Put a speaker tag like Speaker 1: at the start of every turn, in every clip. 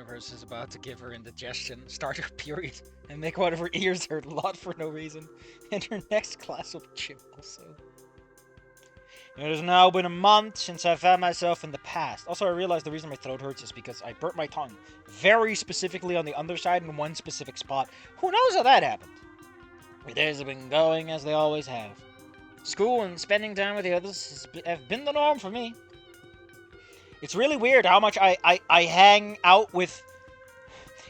Speaker 1: universe is about to give her indigestion, start her period, and make one of her ears hurt a lot for no reason. And her next class will chip also. It has now been a month since I found myself in the past. Also, I realized the reason my throat hurts is because I burnt my tongue very specifically on the underside in one specific spot. Who knows how that happened? The days have been going as they always have. School and spending time with the others have been the norm for me. It's really weird how much I hang out with...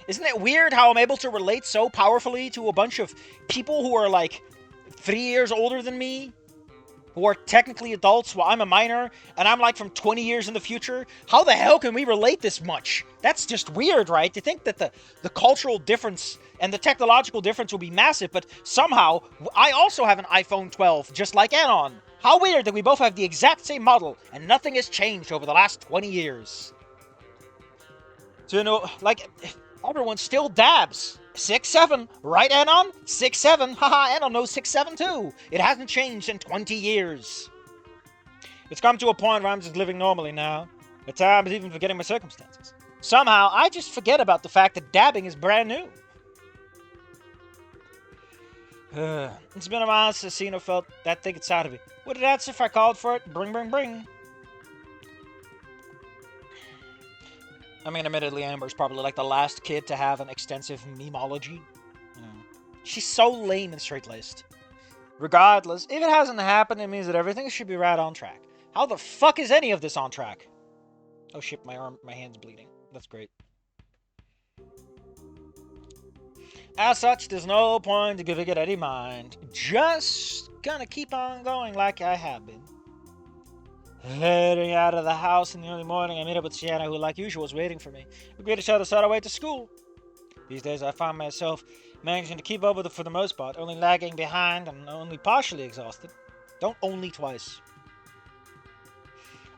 Speaker 1: Isn't it weird how I'm able to relate so powerfully to a bunch of people who are like 3 years older than me? Who are technically adults while I'm a minor, and I'm like from 20 years in the future? How the hell can we relate this much? That's just weird, right? You think that the cultural difference and the technological difference will be massive, but somehow, I also have an iPhone 12, just like Anon. How weird that we both have the exact same model, and nothing has changed over the last 20 years. So, you know, like, everyone still dabs. 6'7", right, Anon? 6'7", haha, Anon knows 6'7" too. It hasn't changed in 20 years. It's come to a point where I'm just living normally now. At times, even forgetting my circumstances. Somehow, I just forget about the fact that dabbing is brand new. It's been a while since Cena felt that thing inside of me. Would it answer if I called for it? Bring, bring, bring. I mean, admittedly, Amber's probably like the last kid to have an extensive memology. You know, she's so lame and straight-laced. Regardless, if it hasn't happened, it means that everything should be right on track. How the fuck is any of this on track? Oh shit, my hand's bleeding. That's great. As such, there's no point in giving it any mind. Just gonna keep on going like I have been. Heading out of the house in the early morning, I meet up with Sienna, who, like usual, was waiting for me. We greet each other on our way to school. These days, I find myself managing to keep up with it for the most part, only lagging behind and only partially exhausted. Don't only twice.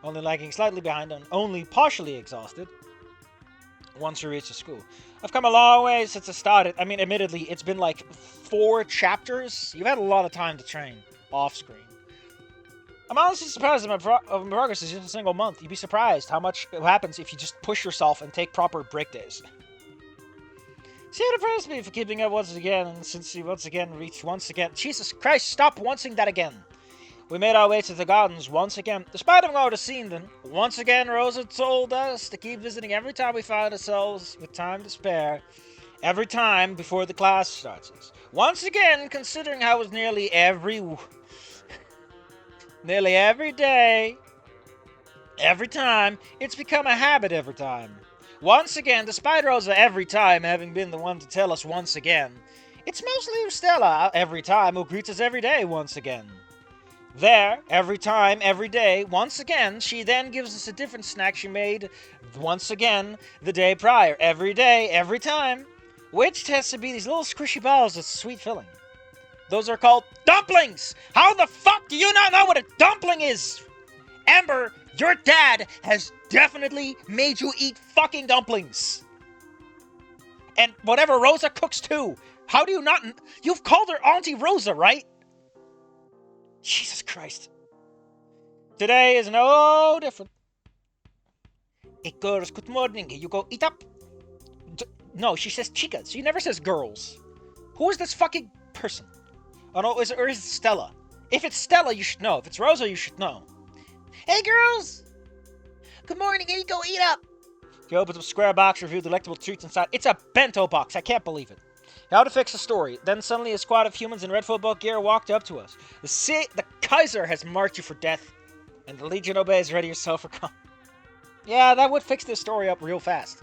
Speaker 1: Only lagging slightly behind and only partially exhausted once you reach the school. I've come a long way since I started. I mean, admittedly, it's been like 4 chapters. You've had a lot of time to train off-screen. I'm honestly surprised at my progress is just a single month. You'd be surprised how much happens if you just push yourself and take proper break days. Sienna praised me for keeping up once again, and since she once again reached once again... Jesus Christ, stop oncing that again! We made our way to the gardens once again. Despite having already seen them, once again Rosa told us to keep visiting every time we found ourselves with time to spare. Every time before the class starts. Once again, considering how it was nearly every day, every time, it's become a habit every time. Once again, despite Rosa every time having been the one to tell us once again, it's mostly Stella every time who greets us every day once again. There, every time, every day, once again, she then gives us a different snack she made once again the day prior. Every day, every time, which has to be these little squishy balls with sweet filling. Those are called dumplings! How the fuck do you not know what a dumpling is? Amber, your dad has definitely made you eat fucking dumplings. And whatever Rosa cooks too. How do you not... You've called her Auntie Rosa, right? Jesus Christ. Today is no different. Hey girls, good morning. You go eat up. No, she says chicas. She never says girls. Who is this fucking person? Oh no, is it Stella? If it's Stella, you should know. If it's Rosa, you should know. Hey girls! Good morning, here you go, eat up! He opens up a square box, revealed delectable treats inside. It's a bento box, I can't believe it. How to fix the story. Then suddenly a squad of humans in red football gear walked up to us. The Kaiser has marked you for death, and the Legion obeys. Ready yourself for come. Yeah, that would fix this story up real fast.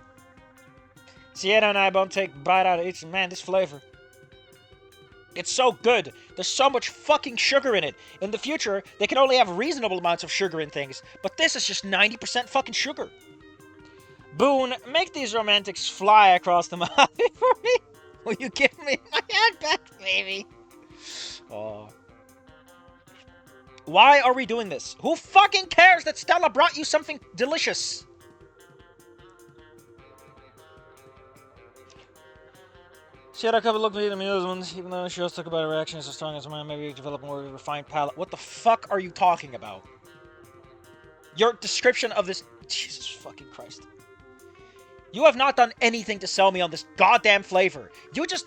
Speaker 1: Sienna and I both take a bite out of each, and man, this flavor. It's so good. There's so much fucking sugar in it. In the future, they can only have reasonable amounts of sugar in things, but this is just 90% fucking sugar. Boone, make these romantics fly across the mouth for me. Will you give me my hand back, baby? Oh. Why are we doing this? Who fucking cares that Stella brought you something delicious? She had a couple look at the amusement, even though she also talk about her reactions so strong as mine, maybe develop more of a refined palate. What the fuck are you talking about? Your description of this... Jesus fucking Christ. You have not done anything to sell me on this goddamn flavor. You just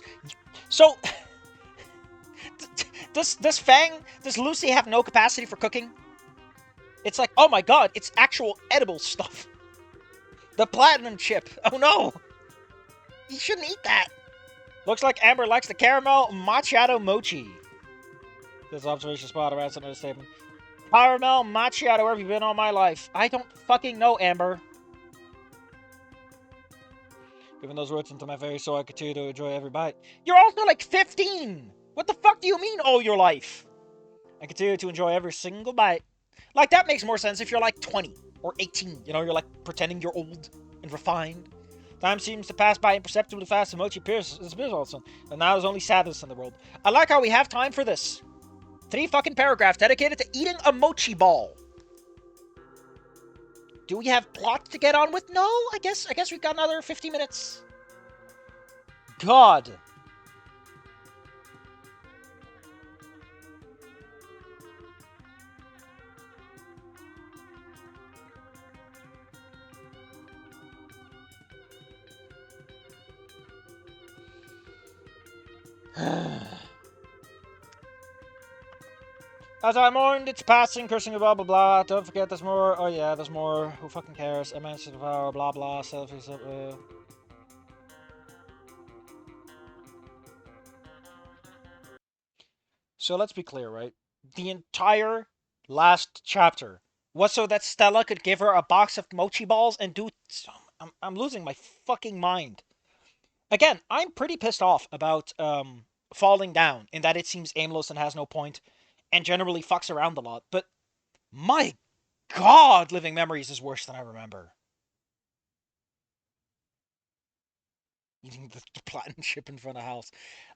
Speaker 1: so does Lucy have no capacity for cooking? It's like, oh my god, it's actual edible stuff. The platinum chip. Oh no, you shouldn't eat that. Looks like Amber likes the caramel macchiato mochi. This observation spot around another statement. Caramel macchiato, where have you been all my life? I don't fucking know, Amber. Giving those words into my face so I continue to enjoy every bite. You're also like 15! What the fuck do you mean all your life? I continue to enjoy every single bite. Like, that makes more sense if you're like 20 or 18. You know, you're like pretending you're old and refined. Time seems to pass by imperceptibly fast, and Mochi appears all of a sudden. And now there's only sadness in the world. I like how we have time for this. 3 fucking paragraphs dedicated to eating a mochi ball. Do we have plot to get on with? No, I guess we've got another 50 minutes. God. As I mourned its passing, cursing blah blah blah. Don't forget there's more. Oh yeah, there's more. Who fucking cares? Immense power, blah blah. Selfies. So let's be clear, right? The entire last chapter was so that Stella could give her a box of mochi balls and do. I'm losing my fucking mind. Again, I'm pretty pissed off about falling down in that it seems aimless and has no point, and generally fucks around a lot. But my God, Living Memories is worse than I remember. Eating the platinum chip in front of the house.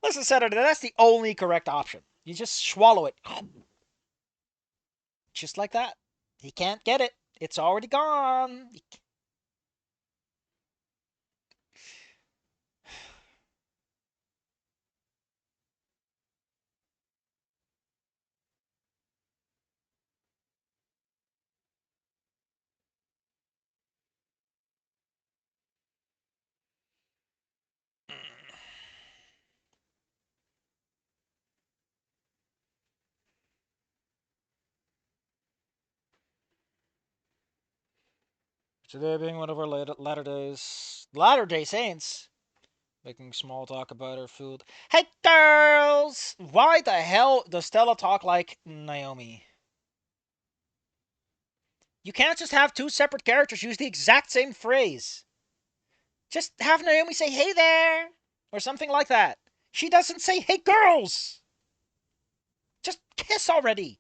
Speaker 1: Listen, Senator, that's the only correct option. You just swallow it. Just like that. He can't get it. It's already gone. Today being one of our Latter-day Saints, making small talk about her food. Hey, girls! Why the hell does Stella talk like Naomi? You can't just have 2 separate characters use the exact same phrase. Just have Naomi say, hey there! Or something like that. She doesn't say, hey, girls! Just kiss already!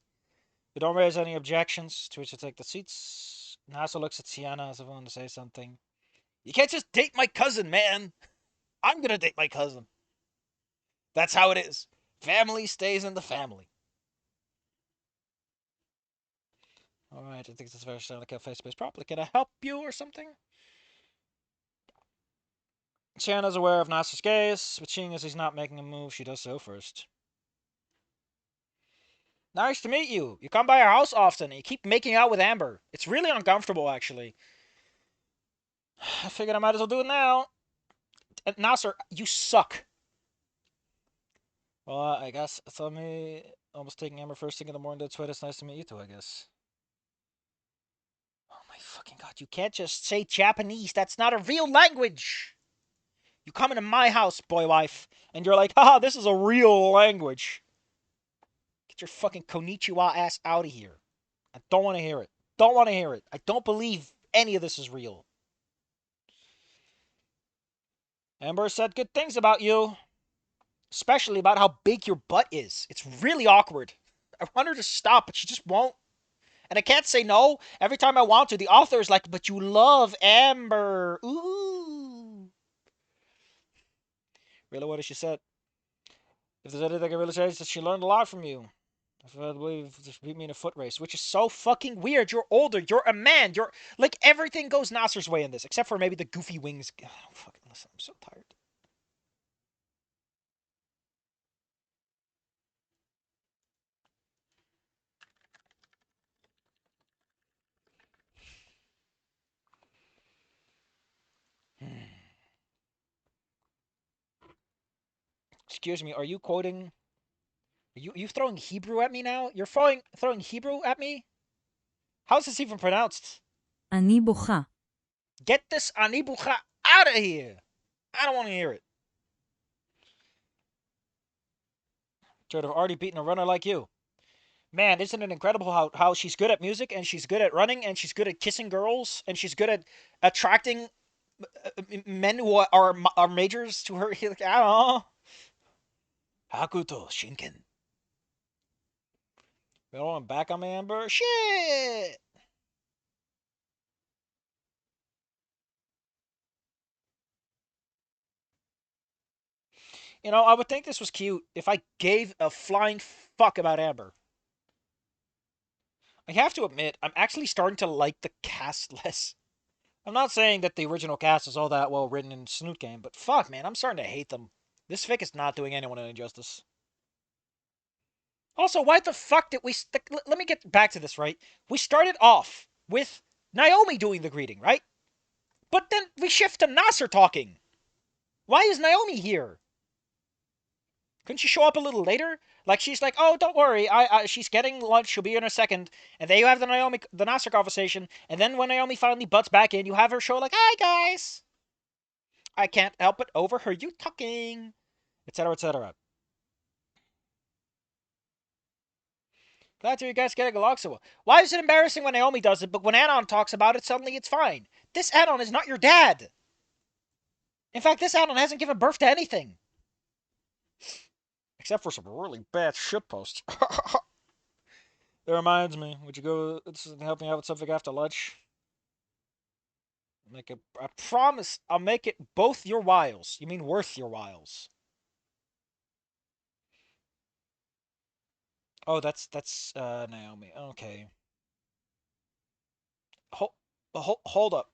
Speaker 1: We don't raise any objections, to which I take the seats. Nasa looks at Sienna as if wanting to say something. You can't just date my cousin, man! I'm gonna date my cousin. That's how it is. Family stays in the family. Alright, I think this is very sound cafe space properly. Can I help you or something? Sienna's aware of Nasa's gaze, but seeing as he's not making a move, she does so first. Nice to meet you. You come by our house often and you keep making out with Amber. It's really uncomfortable, actually. I figured I might as well do it now. Nasser, you suck. Well, I guess it's on me almost taking Amber first thing in the morning. That's why it's nice to meet you too, I guess. Oh my fucking god, you can't just say Japanese. That's not a real language. You come into my house, boy wife, and you're like, haha, this is a real language. Get your fucking konnichiwa ass out of here. I don't want to hear it. Don't want to hear it. I don't believe any of this is real. Amber said good things about you. Especially about how big your butt is. It's really awkward. I want her to stop, but she just won't. And I can't say no. Every time I want to, the author is like, but you love Amber. Ooh. Really, what has she said? If there's anything I really say, it's that she learned a lot from you. I believe she beat me in a foot race, which is so fucking weird. You're older. You're a man. You're like everything goes Nasser's way in this, except for maybe the goofy wings. Oh, fucking listen, I'm so tired. excuse me, are you quoting? Are you throwing Hebrew at me now? You're throwing Hebrew at me? How's this even pronounced?
Speaker 2: אני בוכה.
Speaker 1: Get this anibucha out of here! I don't want to hear it. Should have already beaten a runner like you. Man, isn't it incredible how she's good at music and she's good at running and she's good at kissing girls and she's good at attracting men who are majors to her. Like, I don't know. Hakuto Shinken. Well, I'm back on my Amber. Shit. You know, I would think this was cute if I gave a flying fuck about Amber. I have to admit, I'm actually starting to like the cast less. I'm not saying that the original cast is all that well written in Snoot Game, but fuck, man, I'm starting to hate them. This fic is not doing anyone any justice. Also, why the fuck did we... Let me get back to this, right? We started off with Naomi doing the greeting, right? But then we shift to Nasser talking. Why is Naomi here? Couldn't she show up a little later? Like, she's like, oh, don't worry, she's getting lunch, she'll be here in a second. And then you have the Nasser conversation, and then when Naomi finally butts back in, you have her show like, hi, guys! I can't help but overhear you talking, etc., etc. Glad to hear you guys getting along so well. Why is it embarrassing when Naomi does it, but when Anon talks about it, suddenly it's fine? This Anon is not your dad! In fact, this Anon hasn't given birth to anything. Except for some really bad shitposts. That reminds me, would you go help me out with something after lunch? I promise I'll make it both your whiles. You mean worth your whiles. Oh, that's Naomi. Okay. Hold up.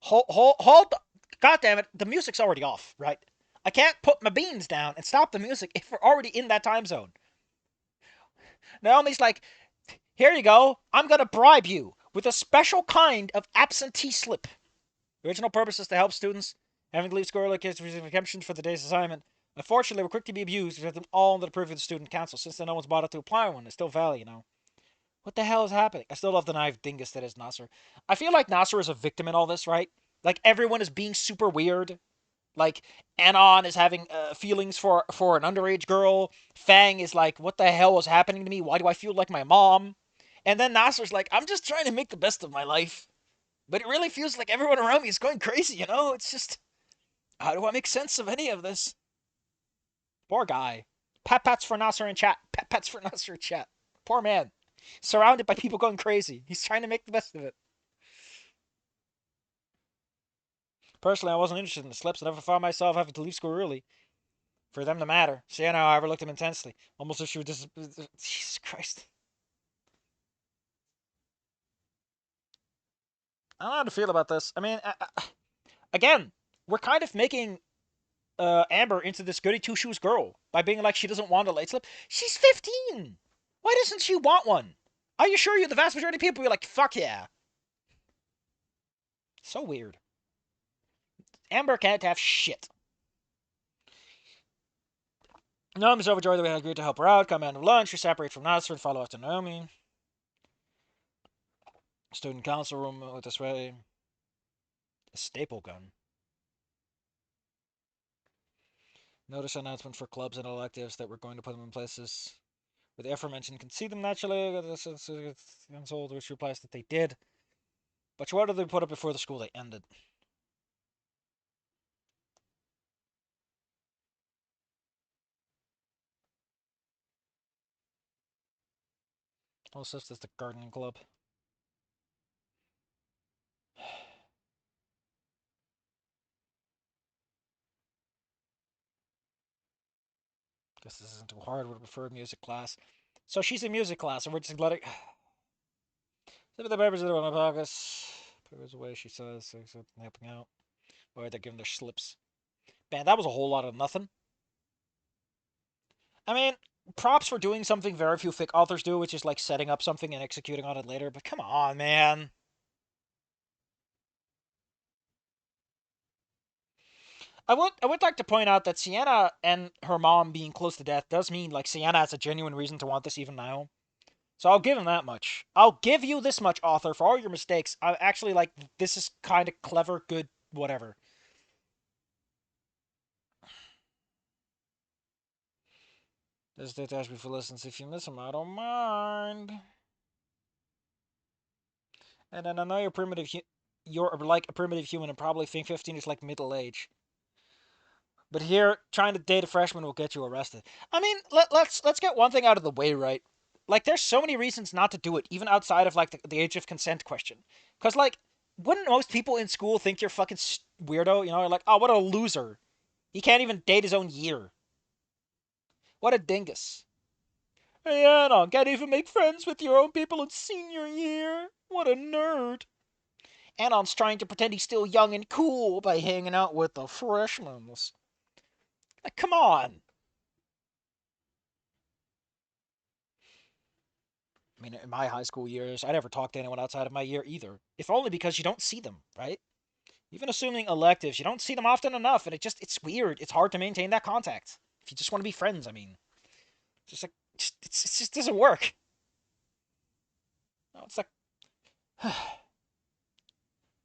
Speaker 1: Hold up. God damn it. The music's already off, right? I can't put my beans down and stop the music if we're already in that time zone. Naomi's like, here you go. I'm going to bribe you with a special kind of absentee slip. The original purpose is to help students having to leave school early kids to receive exemptions for the day's assignment. Unfortunately, we're quick to be abused because them all under the purview of the student council. Since then, no one's bothered to apply one. It's still valid, you know. What the hell is happening? I still love the naive dingus that is Nasser. I feel like Nasser is a victim in all this, right? Like, everyone is being super weird. Like, Anon is having feelings for an underage girl. Fang is like, what the hell is happening to me? Why do I feel like my mom? And then Nasser's like, I'm just trying to make the best of my life. But it really feels like everyone around me is going crazy, you know? It's just, how do I make sense of any of this? Poor guy. Pat pats for Nasser in chat. Pat pats for Nasser in chat. Poor man. Surrounded by people going crazy. He's trying to make the best of it. Personally, I wasn't interested in the slips. I never found myself having to leave school early for them to matter. Sienna, however, looked at him intensely, almost as if she would just... Jesus Christ. I don't know how to feel about this. I mean, again, we're kind of making Amber into this goody two shoes girl by being like she doesn't want a late slip. She's 15. Why doesn't she want one? I assure you, the vast majority of people are like, fuck yeah. So weird. Amber can't have shit. Naomi's overjoyed that we had agreed to help her out. Come out of lunch. We separate from Nasser and follow after Naomi. Student council room with this way. A staple gun. Notice announcement for clubs and electives that we're going to put them in places where the aforementioned can see them naturally. Console, which replies that they did. But why did they put it before the school they ended? Also, this is the gardening club. Guess this isn't too hard. Would prefer music class. So she's in music class, and we're just letting. Some of the papers that are in my pockets. Papers away, she says. Helping out. Or they're giving their slips. Man, that was a whole lot of nothing. I mean, props for doing something very few fic authors do, which is like setting up something and executing on it later. But come on, man. I would like to point out that Sienna and her mom being close to death does mean like Sienna has a genuine reason to want this even now. So I'll give him that much. I'll give you this much, author, for all your mistakes. I actually like this is kind of clever, good, whatever. Just detach me for listens. If you miss him, I don't mind. And then I know you're primitive. You're like a primitive human and probably think 15 is like middle age. But here, trying to date a freshman will get you arrested. I mean, let's get one thing out of the way, right? Like, there's so many reasons not to do it, even outside of like the age of consent question. Because like, wouldn't most people in school think you're fucking weirdo? You know, like, oh, what a loser. He can't even date his own year. What a dingus. Hey, Anna, can't even make friends with your own people in senior year. What a nerd. Anon's trying to pretend he's still young and cool by hanging out with the freshmen. Like, come on. I mean, in my high school years, I never talked to anyone outside of my year either. If only because you don't see them, right? Even assuming electives, you don't see them often enough, and it's weird. It's hard to maintain that contact. If you just want to be friends, I mean. It's just like, it just doesn't work. No, it's like,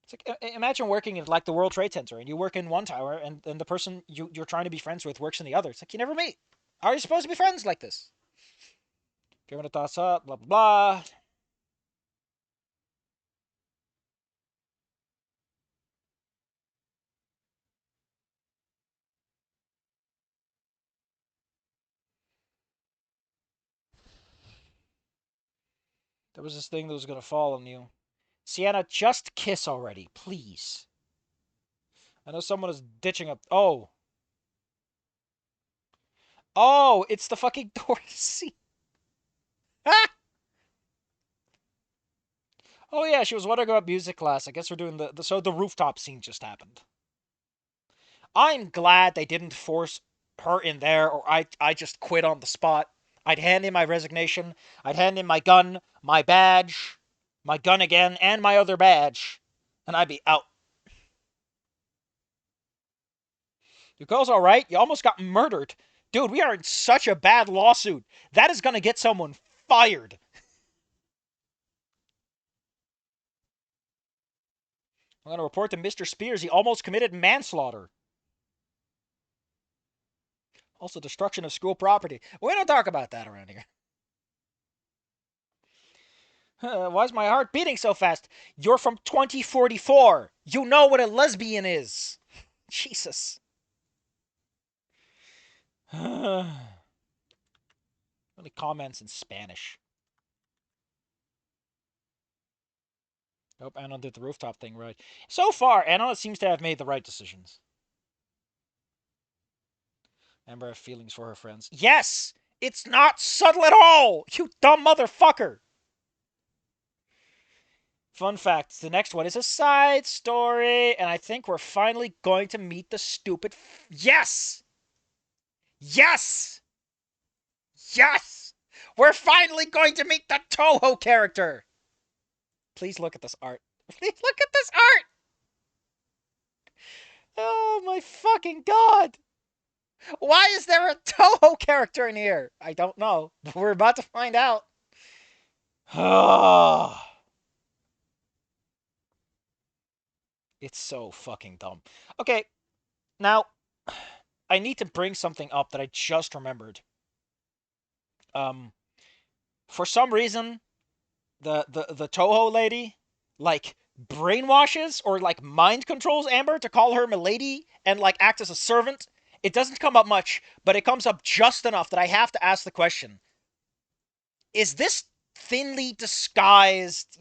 Speaker 1: it's like, imagine working in like the World Trade Center, and you work in one tower, and the person you're trying to be friends with works in the other. It's like, you never meet. How are you supposed to be friends like this? Giving a toss up, blah, blah, blah. There was this thing that was going to fall on you. Sienna, just kiss already, please. I know someone is ditching up. Oh. Oh, it's the fucking door to see. Ah! Oh, yeah, she was wondering about music class. I guess we're doing so the rooftop scene just happened. I'm glad they didn't force her in there, or I just quit on the spot. I'd hand in my resignation. I'd hand in my gun, my badge, my gun again, and my other badge. And I'd be out. Your girl's alright? You almost got murdered. Dude, we are in such a bad lawsuit. That is gonna get someone fired. I'm gonna report to Mr. Spears he almost committed manslaughter. Also, destruction of school property. We don't talk about that around here. Why's my heart beating so fast? You're from 2044. You know what a lesbian is. Jesus. Only comments in Spanish. Hope Anna did the rooftop thing right. So far, Anna seems to have made the right decisions. Amber has feelings for her friends. Yes! It's not subtle at all! You dumb motherfucker! Fun fact, the next one is a side story, and I think we're finally going to meet the stupid... Yes! Yes! Yes! We're finally going to meet the Touhou character! Please look at this art. Please look at this art! Oh my fucking god! Why is there a Touhou character in here? I don't know. We're about to find out. It's so fucking dumb. Okay, now I need to bring something up that I just remembered. Um, for some reason, the Touhou lady like brainwashes or like mind controls Amber to call her milady and like act as a servant. It doesn't come up much, but it comes up just enough that I have to ask the question: is this thinly disguised?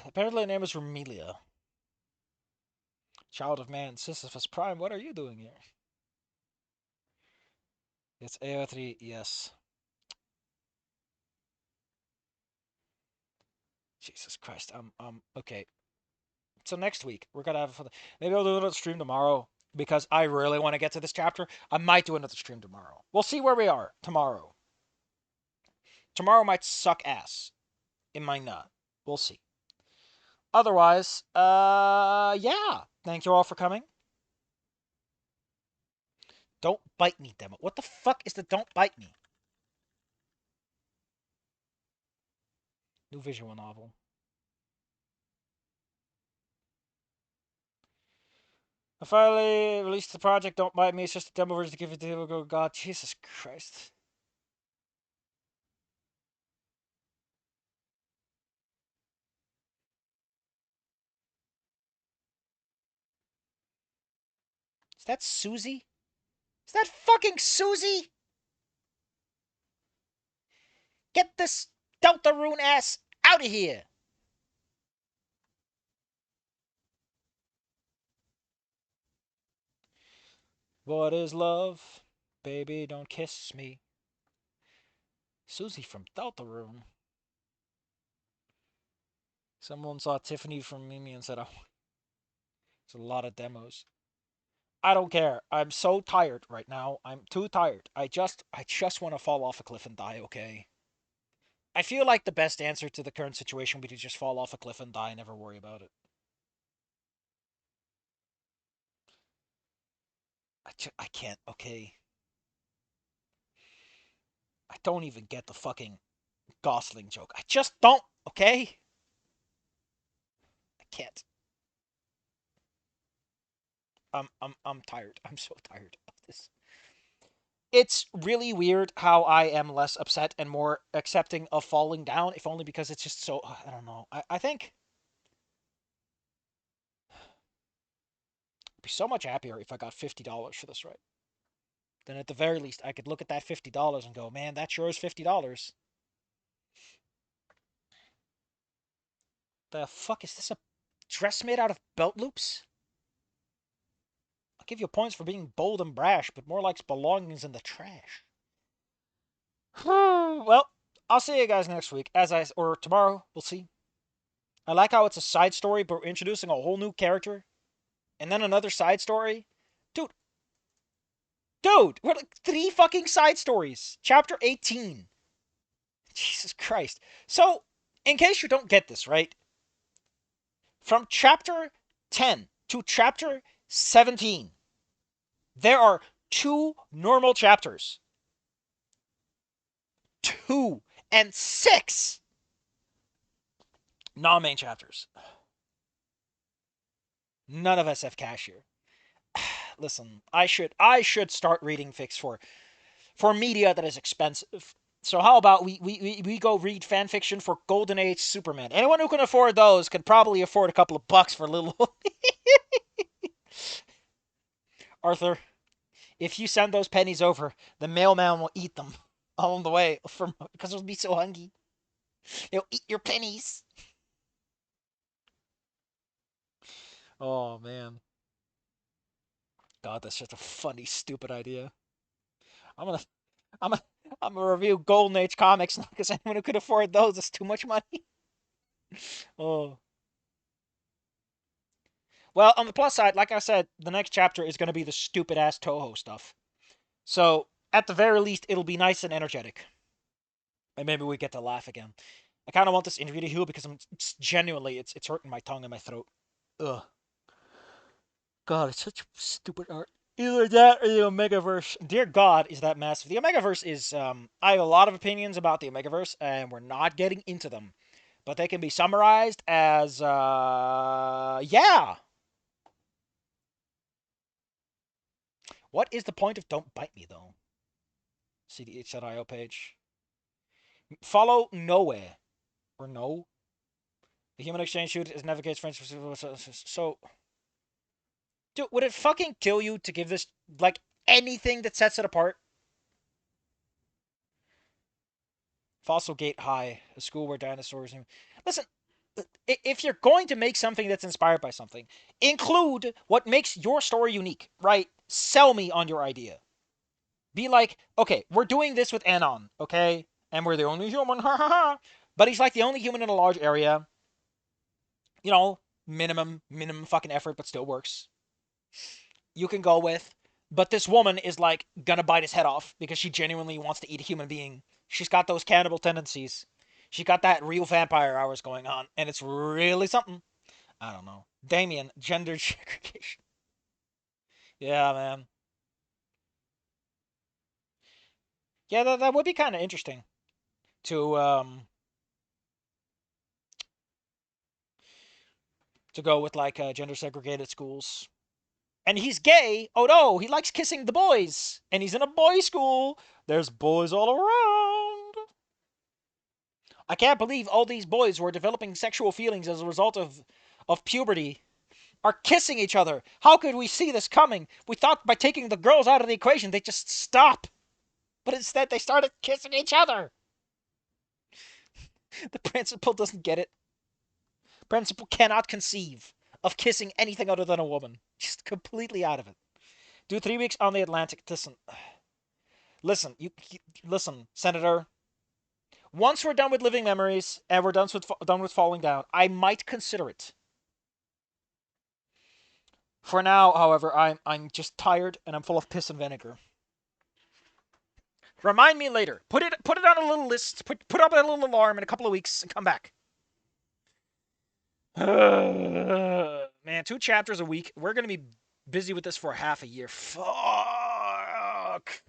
Speaker 1: Apparently, her name is Romelia. Child of man, Sisyphus Prime. What are you doing here? It's AO3. Yes. Jesus Christ. Okay. So next week we're gonna have maybe I'll do another stream tomorrow because I really want to get to this chapter. I might do another stream tomorrow. We'll see where we are tomorrow. Tomorrow might suck ass. It might not. We'll see. Otherwise, yeah. Thank you all for coming. Don't bite me, demo. What the fuck is the don't bite me? New visual novel. I finally released the project. Don't bite me. It's just a demo version to give it to you. Oh God, Jesus Christ. Is that Susie? Is that fucking Susie? Get this Deltarune ass out of here! What is love? Baby, don't kiss me. Susie from Deltarune. Someone saw Tiffany from Mimi and said, oh, it's a lot of demos. I don't care. I'm so tired right now. I'm too tired. I just want to fall off a cliff and die, okay? I feel like the best answer to the current situation would be to just fall off a cliff and die and never worry about it. I can't, okay? I don't even get the fucking Gosling joke. I just don't, okay? I can't. I'm tired. I'm so tired of this. It's really weird how I am less upset and more accepting of falling down, if only because it's just so, I don't know. I think I'd be so much happier if I got $50 for this, right? Then at the very least, I could look at that $50 and go, man, that sure is $50. The fuck is this, a dress made out of belt loops? I'll give you points for being bold and brash, but more like belongings in the trash. Well, I'll see you guys next week, or tomorrow. We'll see. I like how it's a side story, but we're introducing a whole new character, and then another side story. Dude, we're like 3 fucking side stories. Chapter 18. Jesus Christ. So, in case you don't get this, right? From chapter 10 to chapter 17, there are 2 normal chapters. 2 and 6 non-main chapters. None of us have cash here. Listen, I should start reading fics for media that is expensive. So how about we go read fan fiction for Golden Age Superman? Anyone who can afford those can probably afford a couple of bucks for a little. Arthur, if you send those pennies over, the mailman will eat them on the way because he'll be so hungry. He'll eat your pennies. Oh man, God, that's just a funny, stupid idea. I'm gonna, I'm gonna, I'm gonna review Golden Age comics now because anyone who could afford those is too much money. Oh. Well, on the plus side, like I said, the next chapter is going to be the stupid ass Touhou stuff. So, at the very least, it'll be nice and energetic. And maybe we get to laugh again. I kind of want this interview to heal because it's hurting my tongue and my throat. Ugh. God, it's such stupid art. Either that or the Omegaverse. Dear God, is that massive. The Omegaverse is, I have a lot of opinions about the Omegaverse, and we're not getting into them. But they can be summarized as, yeah. What is the point of Don't Bite Me, though? See the itch.io page. Follow Nowhere. Or No. The human exchange shoot is navigates French. So, dude, would it fucking kill you to give this, like, anything that sets it apart? Fossil Gate High, a school where dinosaurs. Listen, if you're going to make something that's inspired by something, include what makes your story unique, right? Sell me on your idea. Be like, okay, we're doing this with Anon, okay? And we're the only human, ha ha ha. But he's like the only human in a large area. You know, minimum fucking effort, but still works. You can go with, but this woman is like gonna bite his head off because she genuinely wants to eat a human being. She's got those cannibal tendencies. She got that real vampire hours going on, and it's really something. I don't know. Damien, gender segregation. Yeah, man. Yeah, that would be kind of interesting to go with like gender segregated schools. And he's gay. Oh no, he likes kissing the boys, and he's in a boys' school. There's boys all around. I can't believe all these boys who are developing sexual feelings as a result of puberty are kissing each other. How could we see this coming? We thought by taking the girls out of the equation they'd just stop. But instead they started kissing each other. The principal doesn't get it. Principal cannot conceive of kissing anything other than a woman. Just completely out of it. Do 3 weeks on the Atlantic. Listen, Senator. Once we're done with living memories and we're done with falling down, I might consider it. For now, however, I'm just tired and I'm full of piss and vinegar. Remind me later. Put it on a little list. Put up a little alarm in a couple of weeks and come back. Man, 2 chapters a week. We're gonna be busy with this for half a year. Fuck.